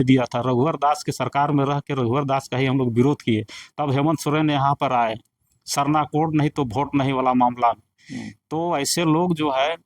दिया था। रघुवर दास के सरकार में रह के रघुवर दास का ही हम लोग विरोध किए। तब हेमंत सोरेन यहाँ पर आए, सरना कोड नहीं तो वोट नहीं वाला मामला। तो ऐसे लोग जो है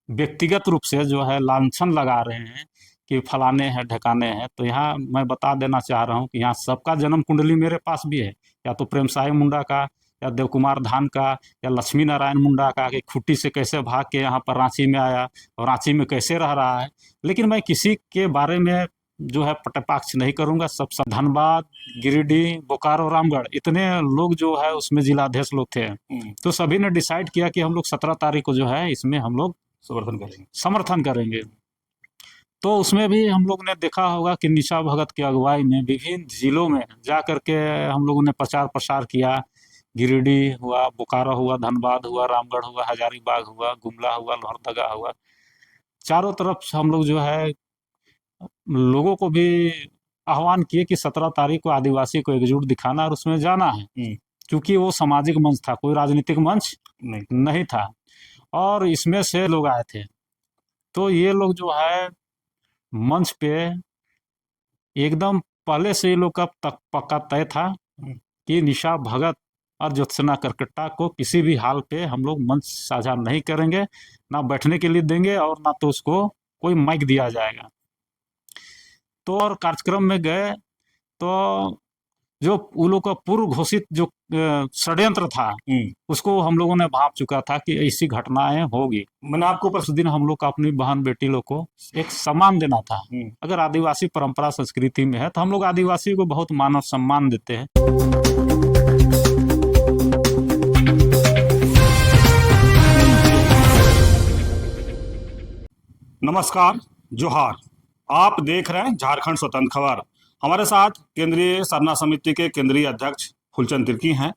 व्यक्तिगत रूप से जो है लांछन लगा रहे हैं कि फलाने हैं ढकाने हैं। तो यहाँ मैं बता देना चाह रहा हूँ कि यहाँ सबका जन्म कुंडली मेरे पास भी है, या तो प्रेम साय मुंडा का, या देव कुमार धान का, या लक्ष्मी नारायण मुंडा का, कि खुट्टी से कैसे भाग के यहाँ पर रांची में आया और रांची में कैसे रह रहा है। लेकिन मैं किसी के बारे में जो है पटपाक्ष नहीं करूंगा। सब धनबाद, गिरिडीह, बोकारो, रामगढ़ इतने लोग जो है उसमें जिलाध्यक्ष लोग थे। तो सभी ने डिसाइड किया कि हम लोग 17 तारीख को जो है इसमें हम लोग समर्थन करेंगे। तो उसमें भी हम लोग ने देखा होगा कि निशा भगत की अगुवाई में विभिन्न जिलों में जा करके हम लोगों ने प्रचार प्रसार किया। गिरिडीह हुआ, बोकारो हुआ, धनबाद हुआ, रामगढ़ हुआ, हजारीबाग हुआ, गुमला हुआ, लोहरदगा हुआ। चारों तरफ हम लोग जो है लोगों को भी आह्वान किए कि 17 तारीख को आदिवासी को एकजुट दिखाना और उसमें जाना है, क्योंकि वो सामाजिक मंच था, कोई राजनीतिक मंच नहीं था। और इसमें से लोग आए थे। तो ये लोग जो है मंच पे एकदम पहले से ये लोग का तक पक्का तय था कि निशा भगत और ज्योत्सना करकट्टा को किसी भी हाल पे हम लोग मंच साझा नहीं करेंगे, ना बैठने के लिए देंगे और ना तो उसको कोई माइक दिया जाएगा। तो और कार्यक्रम में गए तो जो उन लोग का पूर्व घोषित जो षड्यंत्र था उसको हम लोगों ने भाप चुका था कि ऐसी घटनाएं होगी। मैंने आपको उस दिन हम लोग का अपनी बहन बेटी लोग को एक सम्मान देना था। अगर आदिवासी परंपरा संस्कृति में है तो हम लोग आदिवासी को बहुत मानव सम्मान देते हैं। नमस्कार, जोहार। आप देख रहे हैं झारखंड स्वतंत्र खबर। हमारे साथ केंद्रीय सरना समिति के केंद्रीय अध्यक्ष फूलचंद तिर्की हैं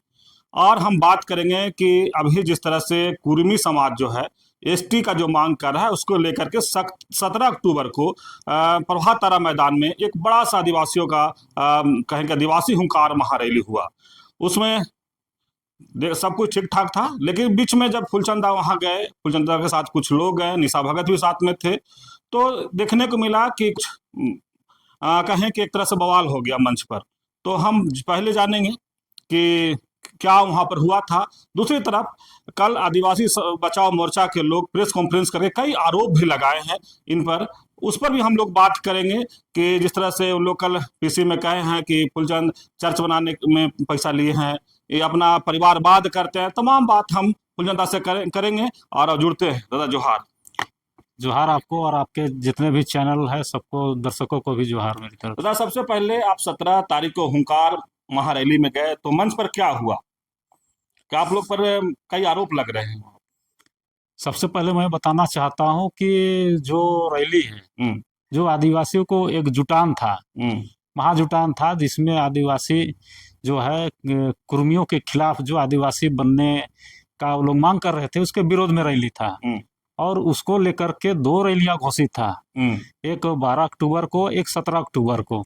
और हम बात करेंगे कि अभी जिस तरह से कुर्मी समाज जो है एसटी का जो मांग कर रहा है उसको लेकर के 17 अक्टूबर को प्रभात तारा मैदान में एक बड़ा सा आदिवासियों का कहेंगे आदिवासी हुंकार महारैली हुआ। उसमें सब कुछ ठीक ठाक था, लेकिन बीच में जब फूलचंदा वहां गए, फूलचंदा के साथ कुछ लोग गए, निशा भगत भी साथ में थे, तो देखने को मिला कि कहें कि एक तरह से बवाल हो गया मंच पर। तो हम पहले जानेंगे कि क्या वहां पर हुआ था। दूसरी तरफ कल आदिवासी बचाओ मोर्चा के लोग प्रेस कॉन्फ्रेंस करके कई आरोप भी लगाए हैं इन पर, उस पर भी हम लोग बात करेंगे कि जिस तरह से उन लोग कल पीसी में कहे हैं कि फूलचंद चर्च बनाने में पैसा लिए हैं, ये अपना परिवारवाद करते हैं। तमाम बात हम फूलचंदा से करेंगे और जुड़ते हैं। दादा जोहार। जोहार आपको और आपके जितने भी चैनल है सबको, दर्शकों को भी जोहार मेरी तरफ। दादा, सबसे पहले आप 17 तारीख को हुंकार महारैली में गए तो मंच पर क्या हुआ? क्या आप लोग पर कई आरोप लग रहे हैं? सबसे पहले मैं बताना चाहता हूँ कि जो रैली है, जो आदिवासियों को एक जुटान था, महाजुटान था, जिसमें आदिवासी जो है कुर्मियों के खिलाफ जो आदिवासी बनने का वो लोग मांग कर रहे थे उसके विरोध में रैली था। और उसको लेकर के 2 रैलियां घोषित था, एक 12 अक्टूबर को, एक 17 अक्टूबर को।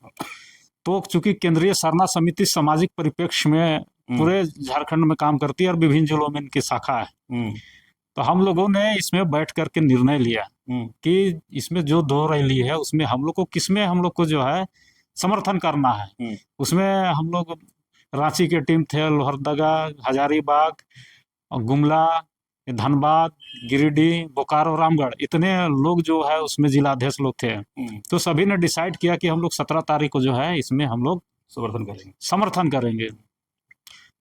तो चूंकि केंद्रीय सरना समिति सामाजिक परिप्रेक्ष्य में पूरे झारखंड में काम करती है और विभिन्न जिलों में इनकी शाखा है, तो हम लोगों ने इसमें बैठ करके निर्णय लिया कि इसमें जो 2 रैली है उसमें हम लोग को किसमें हम लोग को जो है समर्थन करना है। उसमें हम लोग रांची के टीम थे, लोहरदगा, हजारीबाग, गुमला, धनबाद, गिरिडीह, बोकारो, रामगढ़ इतने लोग जो है उसमें जिलाध्यक्ष लोग थे। तो सभी ने डिसाइड किया कि हम लोग 17 तारीख को जो है इसमें हम लोग समर्थन करेंगे।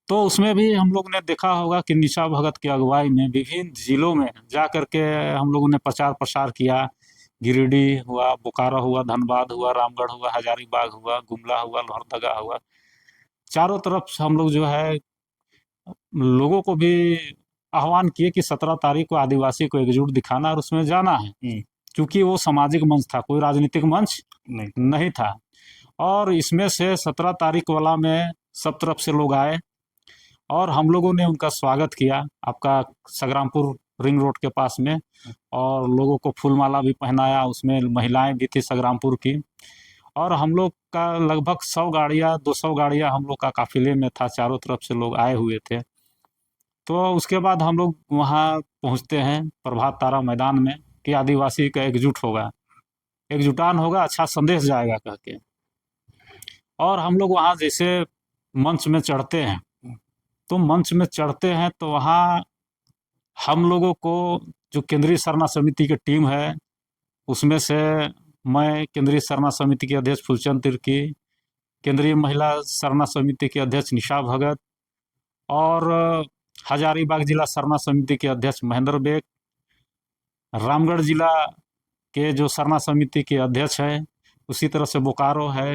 तो उसमें भी हम लोग ने देखा होगा कि निशा भगत की अगुवाई में विभिन्न जिलों में जा करके हम लोगों ने प्रचार प्रसार किया। गिरिडीह हुआ, बोकारो हुआ, धनबाद हुआ, रामगढ़ हुआ, हजारीबाग हुआ, गुमला हुआ, लोहरदगा हुआ। चारों तरफ हम लोग जो है लोगों को भी आह्वान किए कि 17 तारीख को आदिवासी को एकजुट दिखाना और उसमें जाना है, क्योंकि वो सामाजिक मंच था, कोई राजनीतिक मंच नहीं था। और इसमें से 17 तारीख वाला में सब तरफ से लोग आए और हम लोगों ने उनका स्वागत किया आपका संग्रामपुर रिंग रोड के पास में, और लोगों को फूलमाला भी पहनाया। उसमें महिलाएं भी थी संग्रामपुर की, और हम लोग का लगभग 100 गाड़ियाँ 200 गाड़ियाँ हम लोग का काफिले में था, चारों तरफ से लोग आए हुए थे। तो उसके बाद हम लोग वहाँ पहुँचते हैं प्रभात तारा मैदान में कि आदिवासी का एकजुट होगा। एक जुटान होगा, अच्छा संदेश जाएगा कह के। और हम लोग वहाँ जैसे मंच में चढ़ते हैं, तो मंच में चढ़ते हैं तो वहाँ हम लोगों को जो केंद्रीय सरना समिति की टीम है, उसमें से मैं केंद्रीय सरना समिति के अध्यक्ष फूलचंद तिर्की, केंद्रीय महिला सरना समिति के अध्यक्ष निशा भगत और हजारीबाग जिला सरना समिति के अध्यक्ष महेंद्र बेग, रामगढ़ जिला के जो सरना समिति के अध्यक्ष हैं, उसी तरह से बोकारो है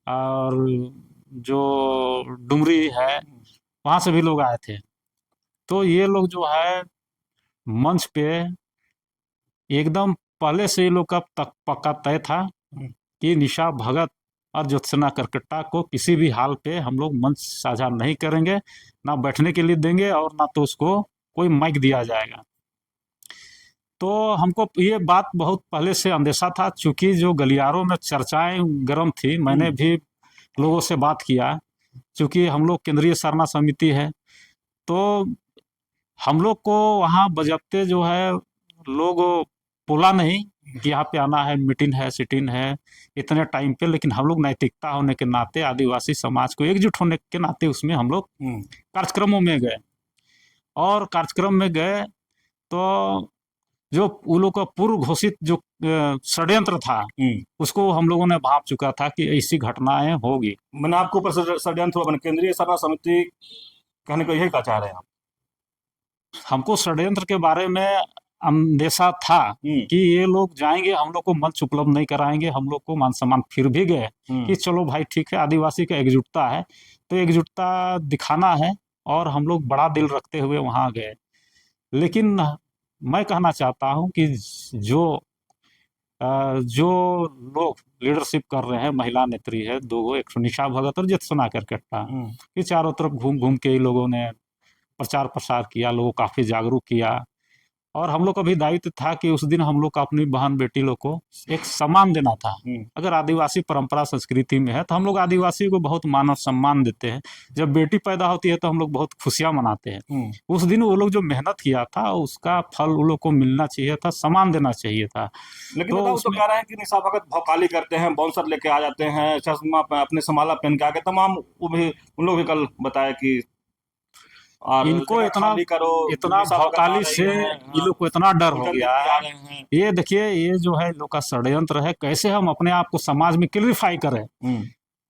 और जो डुमरी है, वहाँ से भी लोग आए थे। तो ये लोग जो है मंच पे एकदम पहले से ये लोग का तक पक्का तय था कि निशा भगत और ज्योत्सना करकट्टा को किसी भी हाल पे हम लोग मंच साझा नहीं करेंगे, ना बैठने के लिए देंगे और ना तो उसको कोई माइक दिया जाएगा। तो हमको ये बात बहुत पहले से अंदेशा था, चूँकि जो गलियारों में चर्चाएँ गर्म थी, मैंने भी लोगों से बात किया, चूँकि हम लोग केंद्रीय सरना समिति है, तो हम लोग को वहाँ बजबते जो है लोग बोला नहीं कि यहाँ पे आना है, मीटिंग है, सिटिंग है इतने टाइम पे, लेकिन हम लोग नैतिकता होने के नाते, आदिवासी समाज को एकजुट होने के नाते उसमें हम लोग कार्यक्रमों में गए। और कार्यक्रम में गए तो जो उन लोग का पूर्व घोषित जो षड्यंत्र था, उसको हम लोगों ने भांप चुका था कि ऐसी घटनाएं होगी। मैंने आपको ऊपर षड्यंत्र हुआ, केंद्रीय सरना समिति कहने को यही कहा चाह रहे हैं आप? हमको षड्यंत्र के बारे में अंदेशा था कि ये लोग जाएंगे, हम लोग को मंच उपलब्ध नहीं कराएंगे, हम लोग को मान सम्मान। फिर भी गए कि चलो भाई ठीक है, आदिवासी का एकजुटता है तो एकजुटता दिखाना है, और हम लोग बड़ा दिल रखते हुए वहाँ गए। लेकिन मैं कहना चाहता हूँ कि जो लोग लीडरशिप कर रहे हैं, महिला नेत्री है दो, एक निशा भगत और ज्योत्सना करकट्टा, ये चारों तरफ घूम घूम के लोगों ने प्रचार प्रसार किया, लोगों को काफ़ी जागरूक किया। और हम लोग का भी दायित्व था कि उस दिन हम लोग को अपनी बहन बेटी लोग को एक सम्मान देना था। अगर आदिवासी परंपरा संस्कृति में है तो हम लोग आदिवासी को बहुत मानव सम्मान देते हैं। जब बेटी पैदा होती है तो हम लोग बहुत खुशियां मनाते हैं। उस दिन वो लोग जो मेहनत किया था उसका फल उन लोग को मिलना चाहिए था, सम्मान देना चाहिए था। लेकिन तो उसमें कह रहे हैं कि निशा भगत भौकाली करते हैं, बाउंसर लेके आ जाते हैं, चश्मा अपने समाला पहन के आके तमाम, वो भी उन लोग भी कल बताया कि इनको इतना भौकाली से इन लोग को इतना डर हो गया। ये देखिए, ये जो है लोग का षड्यंत्र है, कैसे हम अपने आप को समाज में क्लियरिफाई करें।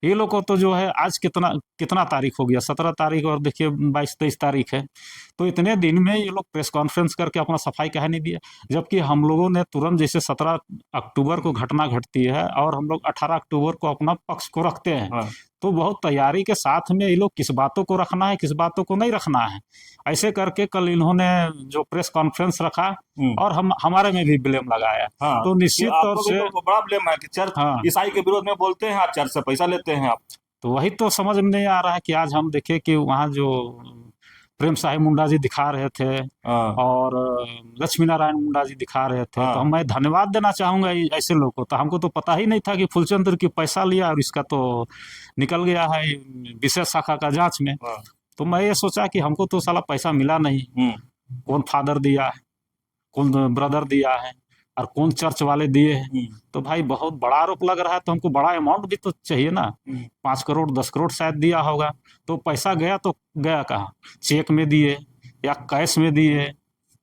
ये लोग को तो जो है आज कितना तारीख हो गया, 17 तारीख, और देखिए 22-23 तारीख है, तो इतने दिन में ये लोग प्रेस कॉन्फ्रेंस करके अपना सफाई कहा नहीं दिया। जबकि हम लोगों ने तुरंत, जैसे 17 अक्टूबर को घटना घटती है और हम लोग 18 अक्टूबर को अपना पक्ष को रखते हैं, तो बहुत तैयारी के साथ में ये लोग किस बातों को रखना है, किस बातों को नहीं रखना है, ऐसे करके कल इन्होंने जो प्रेस कॉन्फ्रेंस रखा और हमारे में भी ब्लेम लगाया। तो निश्चित तौर से तो बड़ा ब्लेम है कि चर्च ईसाई के विरोध में बोलते हैं, आप चर्च से पैसा लेते हैं आप। तो वही तो समझ में नहीं आ रहा है कि आज हम देखें कि वहाँ जो प्रेम साहिब मुंडा जी दिखा रहे थे और लक्ष्मी नारायण मुंडा जी दिखा रहे थे, तो मैं धन्यवाद देना चाहूँगा ऐसे लोगों को। तो हमको तो पता ही नहीं था कि फूलचंद की पैसा लिया और इसका तो निकल गया है विशेष शाखा का जांच में। तो मैं ये सोचा कि हमको तो साला पैसा मिला नहीं, कौन फादर दिया है, कौन ब्रदर दिया है और कौन चर्च वाले दिए हैं। तो भाई बहुत बड़ा आरोप लग रहा है, तो हमको बड़ा अमाउंट भी तो चाहिए ना, 5 करोड़ 10 करोड़ शायद दिया होगा। तो पैसा गया तो गया कहाँ, चेक में दिए या कैश में दिए,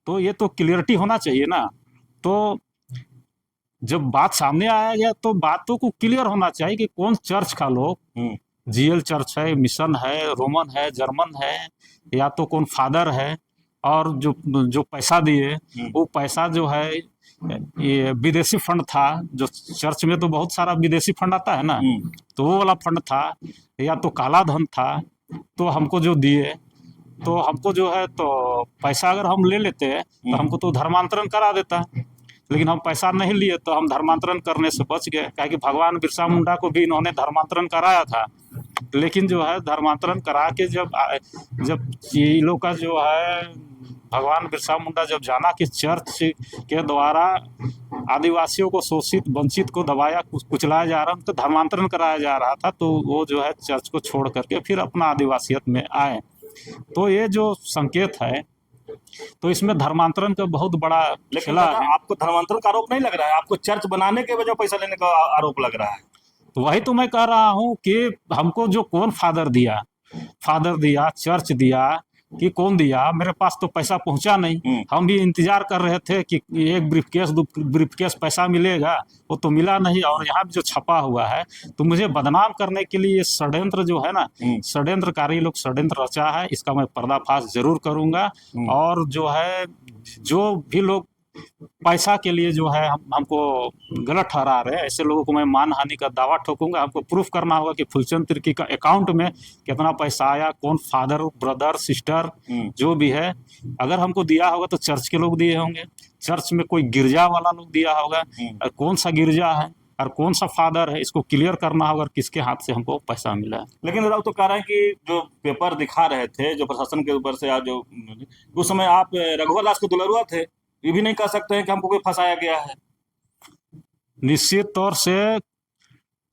तो ये तो क्लियरिटी होना चाहिए ना। तो जब बात सामने आया गया तो बातों को क्लियर होना चाहिए कि कौन चर्च का लोग, जीएल चर्च है, मिशन है, रोमन है, जर्मन है, या तो कौन फादर है, और जो पैसा दिए वो पैसा जो है ये विदेशी फंड था। जो चर्च में तो बहुत सारा विदेशी फंड आता है ना, तो वो वाला फंड था, या तो काला धन था। तो हमको जो दिए, तो हमको जो है तो पैसा अगर हम ले लेते तो हमको तो धर्मांतरण करा देता, लेकिन हम पैसा नहीं लिए तो हम धर्मांतरण करने से बच गए। क्या कि भगवान बिरसा मुंडा को भी इन्होंने धर्मांतरण कराया था, लेकिन जो है धर्मांतरण करा के जब ये लोग का जो है भगवान बिरसा मुंडा जब जाना कि चर्च के द्वारा आदिवासियों को, शोषित वंचित को दबाया कुचलाया जा रहा, तो धर्मांतरण कराया जा रहा था, तो वो जो है चर्च को छोड़ करके फिर अपना आदिवासियत में आए। तो ये जो संकेत है तो इसमें धर्मांतरण का बहुत बड़ा लेकिन खेला दादा, है। आपको धर्मांतरण का आरोप नहीं लग रहा है, आपको चर्च बनाने के वजह पैसा लेने का आरोप लग रहा है। तो वही तो मैं कह रहा हूँ कि हमको जो कौन फादर दिया, चर्च दिया कि कौन दिया, मेरे पास तो पैसा पहुंचा नहीं। हम भी इंतजार कर रहे थे कि एक ब्रीफकेस 2 ब्रीफकेस पैसा मिलेगा, वो तो मिला नहीं। और यहाँ जो छपा हुआ है, तो मुझे बदनाम करने के लिए ये षड्यंत्र जो है ना, षड्यंत्रकारी लोग षड्यंत्र रचा है, इसका मैं पर्दाफाश जरूर करूंगा। और जो है, जो भी लोग पैसा के लिए जो है हमको गलत ठहरा रहे हैं, ऐसे लोगों को मैं मानहानि का दावा ठोकूंगा। हमको प्रूफ करना होगा कि फुलचंद तिर्की का अकाउंट में कितना पैसा आया, कौन फादर, ब्रदर, सिस्टर जो भी है। अगर हमको दिया होगा तो चर्च के लोग दिए होंगे, चर्च में कोई गिरजा वाला लोग दिया होगा, और कौन सा गिरजा है और कौन सा फादर है, इसको क्लियर करना होगा, किसके हाथ से हमको पैसा मिला है। लेकिन दादा, वो तो कह रहे हैं कि जो पेपर दिखा रहे थे, जो प्रशासन के ऊपर से, या जो उस समय आप रघुवर दास को दुलरुआ थे, ये भी नहीं कह सकते हैं कि हमको कोई फंसाया गया है। निश्चित तौर से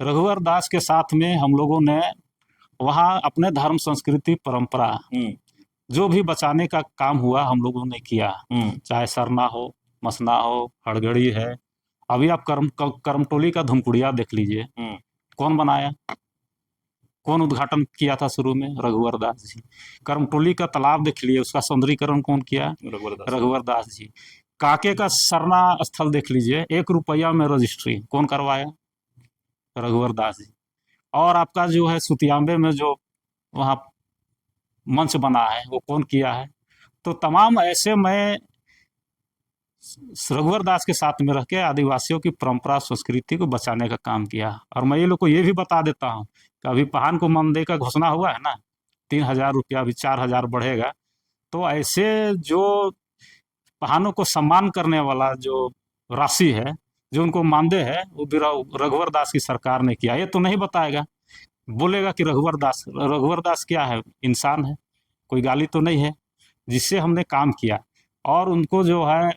रघुवर दास के साथ में हम लोगों ने वहाँ अपने धर्म, संस्कृति, परंपरा जो भी बचाने का काम हुआ हम लोगों ने किया। चाहे सरना हो, मसना हो, हड़गड़ी है। अभी आप करमटोली का धुमकुड़िया देख लीजिए, कौन बनाया, कौन उद्घाटन किया था शुरू में? रघुवर दास जी। करमटोली का तालाब देख लिए, उसका सौंदर्यीकरण कौन किया? रघुवर दास जी। काके का सरना स्थल देख लीजिए, 1 रुपया में रजिस्ट्री कौन करवाया? रघुवर दास जी। और आपका जो है सुतियांबे में जो वहाँ मंच बना है, वो कौन किया है? तो तमाम ऐसे मैं रघुवर दास के साथ में रह के आदिवासियों की परंपरा, संस्कृति को बचाने का काम किया। और मैं ये लोग को ये भी बता देता हूँ कि अभी पहान को मानदेय का घोषणा हुआ है ना, 3000 रुपया, अभी 4000 बढ़ेगा। तो ऐसे जो पहानों को सम्मान करने वाला जो राशि है, जो उनको मानदेय है, वो भी रघुवर दास की सरकार ने किया। ये तो नहीं बताएगा, बोलेगा कि रघुवर दास क्या है? इंसान है, कोई गाली तो नहीं है, जिससे हमने काम किया। और उनको जो है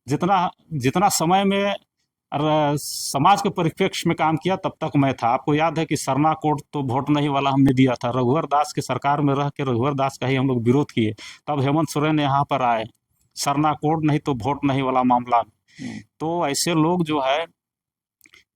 जितना जितना समय में समाज के परिप्रेक्ष्य में काम किया, तब तक मैं था। आपको याद है कि सरना कोड तो वोट नहीं वाला हमने दिया था, रघुवर दास की सरकार में रह के रघुवर दास का ही हम लोग विरोध किए। तब हेमंत सोरेन यहाँ पर आए, सरना कोड नहीं तो वोट नहीं वाला मामला में। तो ऐसे लोग जो है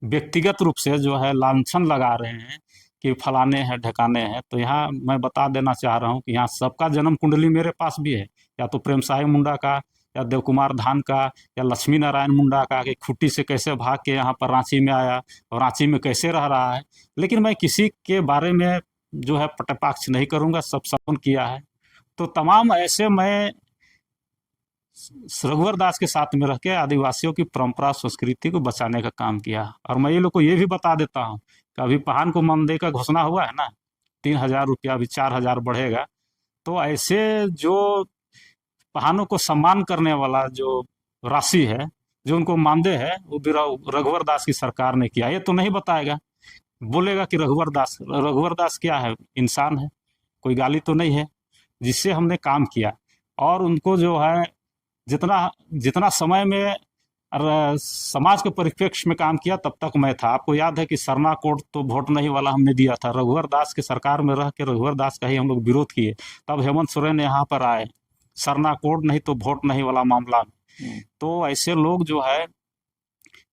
व्यक्तिगत रूप से जो है लांछन लगा रहे हैं कि फलाने हैं, ढकाने हैं। तो यहाँ मैं बता देना चाह रहा हूँ कि यहाँ सबका जन्म कुंडली मेरे पास भी है, या तो प्रेम साय मुंडा का, या देव कुमार धान का, या लक्ष्मी नारायण मुंडा का, कि खुट्टी से कैसे भाग के यहाँ पर रांची में आया और रांची में कैसे रह रहा है। लेकिन मैं किसी के बारे में जो है पटपाक्ष नहीं करूँगा, सब सपन किया है। तो तमाम ऐसे मैं रघुवर दास के साथ में रह के आदिवासियों की परंपरा, संस्कृति को बचाने का काम किया। और मैं ये लोग को ये भी बता देता हूँ कि अभी पहान को मानदेय का घोषणा हुआ है ना, 3000 रुपया, अभी 4000 बढ़ेगा। तो ऐसे जो पहानों को सम्मान करने वाला जो राशि है, जो उनको मानदेय है, वो भी रघुवर दास की सरकार ने किया। ये तो नहीं बताएगा, बोलेगा कि रघुवर दास क्या है? इंसान है, कोई गाली तो नहीं है, जिससे हमने काम किया। और उनको जो है जितना जितना समय में समाज के परिप्रेक्ष्य में काम किया, तब तक मैं था। आपको याद है कि सरना कोड तो वोट नहीं वाला हमने दिया था, रघुवर दास के सरकार में रह के रघुवर दास का ही हम लोग विरोध किए। तब हेमंत सोरेन यहाँ पर आए, सरना कोड नहीं तो वोट नहीं वाला मामला में। तो ऐसे लोग जो है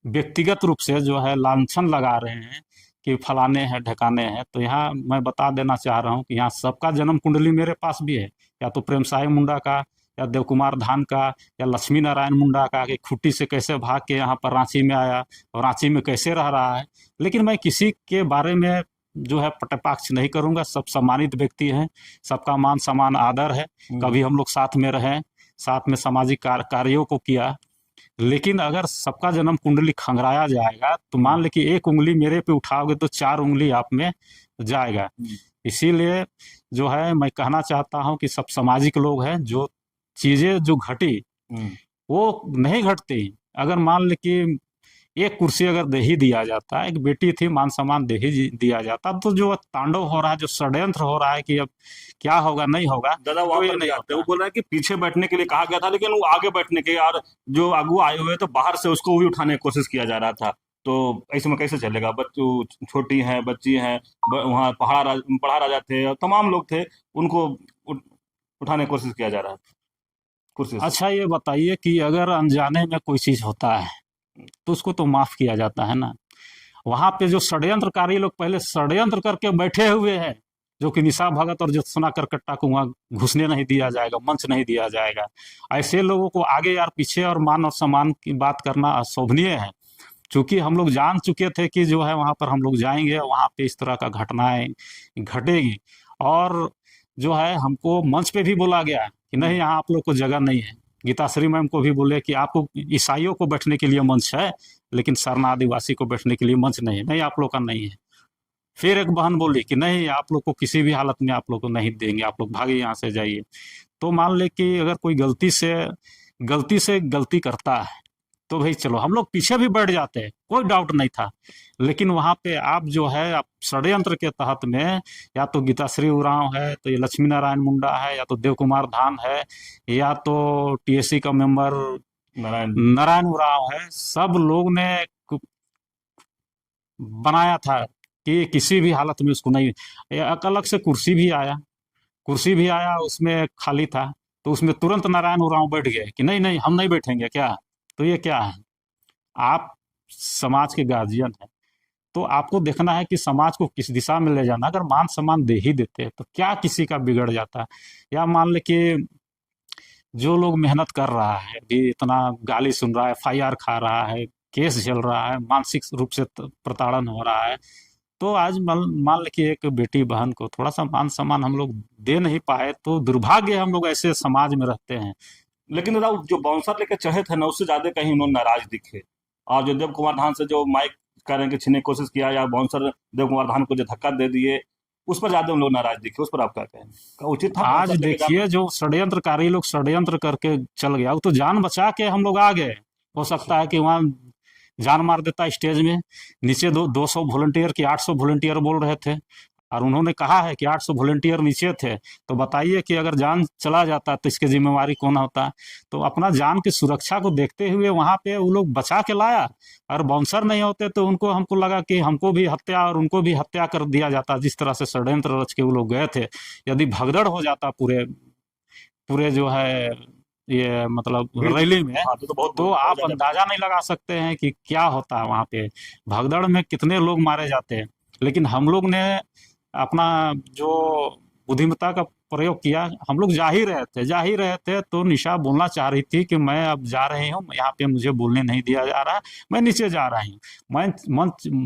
व्यक्तिगत रूप से जो है लांछन लगा रहे हैं कि फलाने हैं, ढकाने हैं। तो यहाँ मैं बता देना चाह रहा हूँ कि यहाँ सबका जन्म कुंडली मेरे पास भी है, या तो प्रेम साय मुंडा का, या देव कुमार धान का, या लक्ष्मी नारायण मुंडा का, कि खुट्टी से कैसे भाग के यहाँ पर रांची में आया और रांची में कैसे रह रहा है। लेकिन मैं किसी के बारे में जो है पटपाक्ष नहीं करूँगा, सब सम्मानित व्यक्ति हैं, सबका मान सम्मान आदर है। कभी हम लोग साथ में रहे, साथ में सामाजिक कार्यों को किया। लेकिन अगर सबका जन्म कुंडली खंगराया जाएगा, तो मान ले कि 1 उंगली मेरे पे उठाओगे तो 4 उंगली आप में जाएगा। इसीलिए जो है मैं कहना चाहता हूँ कि सब सामाजिक लोग हैं, जो चीजें जो घटी वो नहीं घटती। अगर मान ले कि 1 कुर्सी अगर दे ही दिया जाता, एक बेटी थी, मान सम्मान दे ही दिया जाता, तो जो तांडव हो रहा है, जो षड्यंत्र हो रहा है कि अब क्या होगा नहीं होगा, दादा वहां पर नहीं आते। वो बोल रहा है कि पीछे बैठने के लिए कहा गया था, लेकिन वो आगे बैठने के, और जो आगू आए हुए तो बाहर से उसको भी उठाने की कोशिश किया जा रहा था। तो ऐसे में कैसे चलेगा? बच्चों, छोटी हैं, बच्ची हैं, वहाँ पहाड़ा राजा थे और तमाम लोग थे, उनको उठाने की कोशिश किया जा रहा था। कुर्सी से। अच्छा ये बताइए कि अगर अनजाने में कोई चीज होता है तो उसको तो माफ किया जाता है ना। वहां पे जो षड्यंत्रकारी लोग पहले षड्यंत्र करके बैठे हुए हैं, जो कि निशा भगत और ज्योत्सना करकट्टा को वहां घुसने नहीं दिया जाएगा, मंच नहीं दिया जाएगा, ऐसे लोगों को आगे यार पीछे और मान और सम्मान की बात करना अशोभनीय है। चूंकि हम लोग जान चुके थे कि जो है वहां पर हम लोग जाएंगे, वहां पे इस तरह का घटनाएं घटेगी, और जो है हमको मंच पे भी बोला गया कि नहीं यहाँ आप लोग को जगह नहीं है। गीताश्री मैम को भी बोले कि आपको ईसाइयों को बैठने के लिए मंच है, लेकिन सरना आदिवासी को बैठने के लिए मंच नहीं है, नहीं आप लोग का नहीं है। फिर एक बहन बोली कि नहीं आप लोग को किसी भी हालत में आप लोग को नहीं देंगे, आप लोग भागे यहाँ से जाइए। तो मान ले कि अगर कोई गलती से गलती करता है तो भाई चलो हम लोग पीछे भी बैठ जाते हैं, कोई डाउट नहीं था। लेकिन वहां पे आप जो है आप षड्यंत्र के तहत में, या तो गीताश्री उरांव है, तो ये लक्ष्मी नारायण मुंडा है, या तो देव कुमार धान है, या तो टीएससी का मेंबर नारायण उरांव है, सब लोग ने बनाया था कि किसी भी हालत में उसको नहीं। एक अलग से कुर्सी भी आया उसमें खाली था, तो उसमें तुरंत नारायण उरांव बैठ गए कि नहीं नहीं हम नहीं बैठेंगे क्या। तो ये क्या है, आप समाज के गार्जियन हैं, तो आपको देखना है कि समाज को किस दिशा में ले जाना। अगर मान सम्मान दे ही देते हैं तो क्या किसी का बिगड़ जाता। या मान ले कि जो लोग मेहनत कर रहा है, भी इतना गाली सुन रहा है, एफआईआर खा रहा है, केस झेल रहा है, मानसिक रूप से प्रताड़न हो रहा है, तो आज मान ले कि एक बेटी बहन को थोड़ा सा मान सम्मान हम लोग दे नहीं पाए, तो दुर्भाग्य हम लोग ऐसे समाज में रहते हैं। लेकिन दादा जो बाउंसर लेके चढ़े थे ना, उससे ज्यादा कहीं उन्होंने नाराज दिखे। और जो देव कुमार धान से जो माइक करने की छीनने की कोशिश किया, या बाउंसर देव कुमार धान को जो धक्का दे दिए, उस पर ज्यादा उन लोग नाराज दिखे। उस पर आप क्या कहें, क्या उचित था आज बाउंसर लेके जाना? देखिए जो षड्यंत्रकारी लोग षड्यंत्र करके चल गया, वो तो जान बचा के हम लोग आ गए। हो सकता है कि वहाँ जान मार देता स्टेज में। नीचे 200 वॉलंटियर की 800 वॉलंटियर बोल रहे थे, और उन्होंने कहा है कि 800 वॉलंटियर नीचे थे। तो बताइए कि अगर जान चला जाता तो इसकी जिम्मेवारी कौन होता। तो अपना जान की सुरक्षा को देखते हुए वहां पे वो लोग बचा के लाया। और बाउंसर नहीं होते तो हमको लगा कि हमको भी हत्या और उनको भी हत्या कर दिया जाता, जिस तरह से षड्यंत्र रच के वो लोग गए थे। यदि भगदड़ हो जाता पूरे पूरे जो है ये मतलब रैली में, हाँ, तो बहुत तो बहुत आप ज्यादा। अंदाजा नहीं लगा सकते हैं कि क्या होता है वहां पे। भगदड़ में कितने लोग मारे जाते हैं। लेकिन हम लोग ने अपना जो बुद्धिमत्ता का प्रयोग किया। हम लोग जा ही रहे थे तो निशा बोलना चाह रही थी कि मैं अब जा रही हूँ, यहाँ पे मुझे बोलने नहीं दिया जा रहा है, मैं नीचे जा रही हूँ। मैं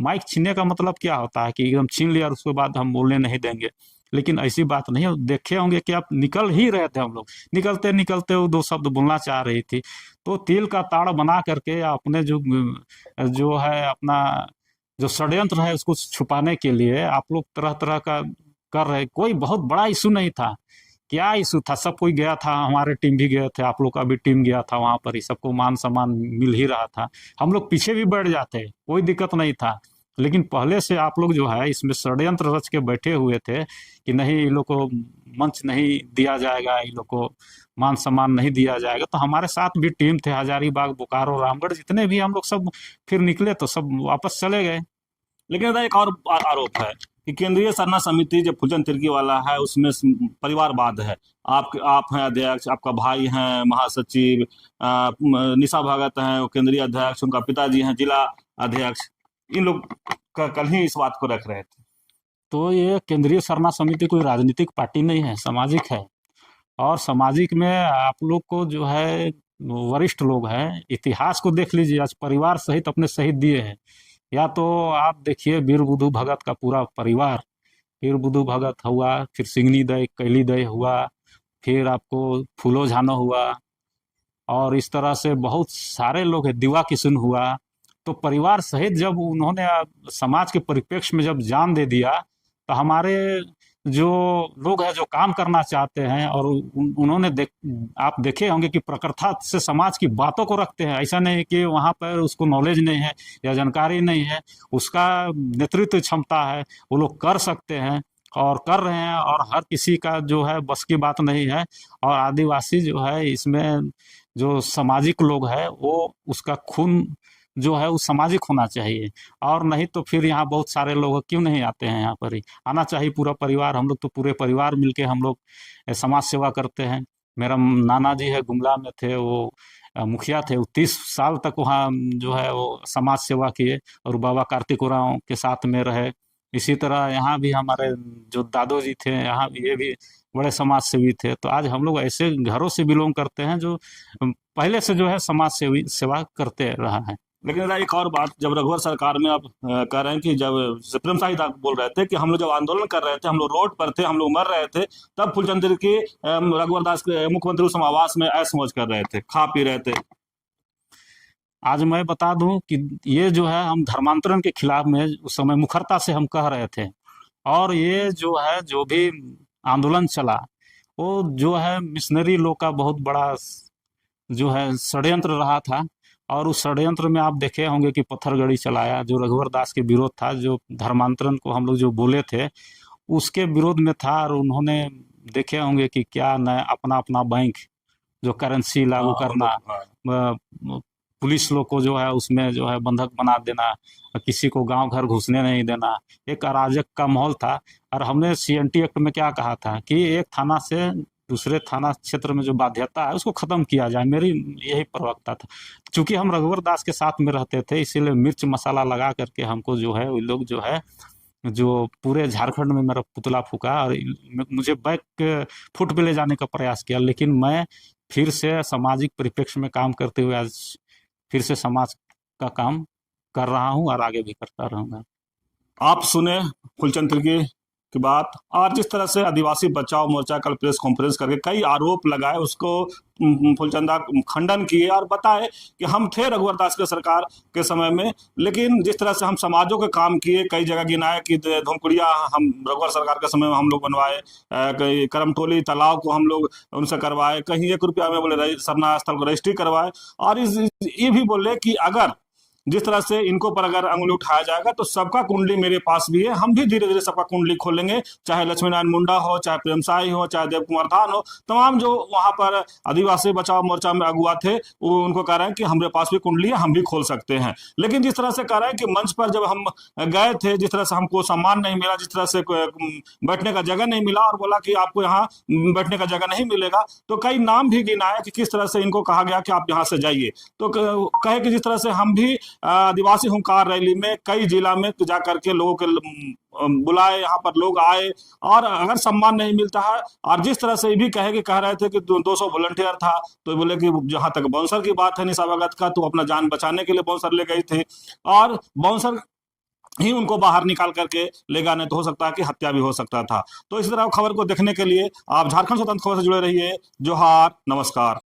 माइक छीनने का मतलब क्या होता है कि एकदम छीन लिया और उसके बाद हम बोलने नहीं देंगे। लेकिन ऐसी बात नहीं है। देखे होंगे कि आप निकल ही रहे थे, हम लोग निकलते निकलते वो 2 शब्द बोलना चाह रही थी, तो तिल का ताड़ बना करके अपने जो जो है अपना जो षड्यंत्र है उसको छुपाने के लिए आप लोग तरह तरह का कर रहे। कोई बहुत बड़ा इशू नहीं था। क्या इशू था, सब कोई गया था, हमारे टीम भी गए थे, आप लोग का भी टीम गया था, वहां पर ही सबको मान सम्मान मिल ही रहा था। हम लोग पीछे भी बैठ जाते, कोई दिक्कत नहीं था। लेकिन पहले से आप लोग जो है इसमें षड्यंत्र रच के बैठे हुए थे कि नहीं इन लोग को मंच नहीं दिया जाएगा, इन लोग को मान सम्मान नहीं दिया जाएगा। तो हमारे साथ भी टीम थे, हजारीबाग, बोकारो, रामगढ़, जितने भी हम लोग सब फिर निकले तो सब वापस चले गए। लेकिन दादा एक और आरोप है कि केंद्रीय सरना समिति जो फुलचंद तिर्की वाला है, उसमें परिवारवाद है। आप हैं अध्यक्ष, आपका भाई हैं महासचिव, निशा भगत हैं वो केंद्रीय अध्यक्ष, उनका पिताजी हैं जिला अध्यक्ष। इन लोग कल ही इस बात को रख रहे थे। तो ये केंद्रीय सरना समिति कोई राजनीतिक पार्टी नहीं है, सामाजिक है। और सामाजिक में आप लोग को जो है वरिष्ठ लोग हैं, इतिहास को देख लीजिए, आज परिवार सहित अपने शहीद दिए हैं। या तो आप देखिए वीर बुधु भगत का पूरा परिवार, वीर बुधु भगत हुआ, फिर सिंगनी दई, कैली दई हुआ, फिर आपको फूलो झानो हुआ, और इस तरह से बहुत सारे लोग हैं, दिवा किशुन हुआ। तो परिवार सहित जब उन्होंने समाज के परिप्रेक्ष्य में जब जान दे दिया, तो हमारे जो लोग हैं जो काम करना चाहते हैं, और उन्होंने आप देखे होंगे कि प्रखरता से समाज की बातों को रखते हैं। ऐसा नहीं कि वहाँ पर उसको नॉलेज नहीं है या जानकारी नहीं है, उसका नेतृत्व क्षमता है, वो लोग कर सकते हैं और कर रहे हैं। और हर किसी का जो है बस की बात नहीं है। और आदिवासी जो है इसमें जो सामाजिक लोग हैं वो उसका खून जो है वो सामाजिक होना चाहिए। और नहीं तो फिर यहाँ बहुत सारे लोग क्यों नहीं आते हैं, यहाँ पर ही आना चाहिए पूरा परिवार। हम लोग तो पूरे परिवार मिलके हम लोग समाज सेवा करते हैं। मेरा नाना जी है गुमला में थे, वो मुखिया थे, वो 30 साल तक वहाँ जो है वो समाज सेवा किए और बाबा कार्तिक उरांव के साथ में रहे। इसी तरह यहाँ भी हमारे जो दादो जी थे, यहाँ भी ये भी बड़े समाज सेवी थे। तो आज हम लोग ऐसे घरों से बिलोंग करते हैं जो पहले से जो है समाज सेवी सेवा करते रहा है। लेकिन दादा एक और बात, जब रघुवर सरकार में आप कह रहे हैं कि जब प्रेम साहिब आप बोल रहे थे कि हम लोग जब आंदोलन कर रहे थे, हम लोग रोड पर थे, हम लोग मर रहे थे, तब फूलचंद तिर्की रघुवर दास के मुख्यमंत्री उस समय आवास में ऐश मौज कर रहे थे, खा पी रहे थे। आज मैं बता दूं कि ये जो है हम धर्मांतरण के खिलाफ में उस समय मुखरता से हम कह रहे थे। और ये जो है जो भी आंदोलन चला, वो जो है मिशनरी लोग का बहुत बड़ा जो है षड्यंत्र रहा था। और उस षड्यंत्र में आप देखे होंगे कि पत्थरगड़ी चलाया, जो रघुवर दास के विरोध था, जो धर्मांतरण को हम लोग जो बोले थे उसके विरोध में था। और उन्होंने देखे होंगे कि क्या नया अपना अपना बैंक जो करेंसी लागू हाँ, करना, पुलिस लोग को जो है उसमें जो है बंधक बना देना, किसी को गांव घर घुसने नहीं देना, एक अराजक का माहौल था। और हमने सीएनटी एक्ट में क्या कहा था कि एक थाना से दूसरे थाना क्षेत्र में जो बाध्यता है उसको खत्म किया जाए, मेरी यही प्रवक्ता था। चूंकि हम रघुवर दास के साथ में रहते थे, इसीलिए मिर्च मसाला लगा करके हमको जो है वो लोग जो है जो पूरे झारखंड में मेरा पुतला फूका और मुझे बैक फुट पे ले जाने का प्रयास किया। लेकिन मैं फिर से सामाजिक परिप्रेक्ष्य में काम करते हुए आज फिर से समाज का काम कर रहा हूँ और आगे भी करता रहूँगा। आप सुने फूलचंद तिर्की की बात, और जिस तरह से आदिवासी बचाओ मोर्चा कल प्रेस कॉन्फ्रेंस करके कई आरोप लगाए, उसको फूलचंदा खंडन किए और बताए कि हम थे रघुवर दास के सरकार के समय में, लेकिन जिस तरह से हम समाजों के काम किए, कई जगह गिनाए कि धूमकुड़िया हम रघुवर सरकार के समय में हम लोग बनवाए, कहीं करमटोली तालाब को हम लोग उनसे करवाए, कहीं 1 रुपया में बोले सरना स्थल को रजिस्ट्री करवाए। और ये भी बोले कि अगर जिस तरह से इनको पर अगर अंगुली उठाया जाएगा तो सबका कुंडली मेरे पास भी है, हम भी धीरे धीरे सबका कुंडली खोलेंगे, चाहे लक्ष्मी नारायण मुंडा हो, चाहे प्रेम साई हो, चाहे देव कुमार धान हो, तमाम जो वहां पर आदिवासी बचाओ मोर्चा में अगुआ थे वो उनको कह रहे हैं कि हमारे पास भी कुंडली है, हम भी खोल सकते हैं। लेकिन जिस तरह से कह रहे हैं कि मंच पर जब हम गए थे, जिस तरह से हमको सम्मान नहीं मिला, जिस तरह से बैठने का जगह नहीं मिला और बोला कि आपको यहाँ बैठने का जगह नहीं मिलेगा, तो कई नाम भी गिनाए कि किस तरह से इनको कहा गया कि आप यहाँ से जाइए। तो कहे कि जिस तरह से हम भी आदिवासी हुंकार रैली में कई जिला में जा करके लोगों के बुलाए, यहाँ पर लोग आए और अगर सम्मान नहीं मिलता है, और जिस तरह से ये भी कहे कि कह रहे थे कि 200 वॉलंटियर था, तो बोले कि जहां तक बाउंसर की बात है निशा भगत का, तो अपना जान बचाने के लिए बाउंसर ले गए थे और बाउंसर ही उनको बाहर निकाल करके ले गया, नहीं तो हो सकता है कि हत्या भी हो सकता था। तो इस तरह खबर को देखने के लिए आप झारखंड स्वतंत्र खबर से जुड़े रहिए। जोहार, नमस्कार।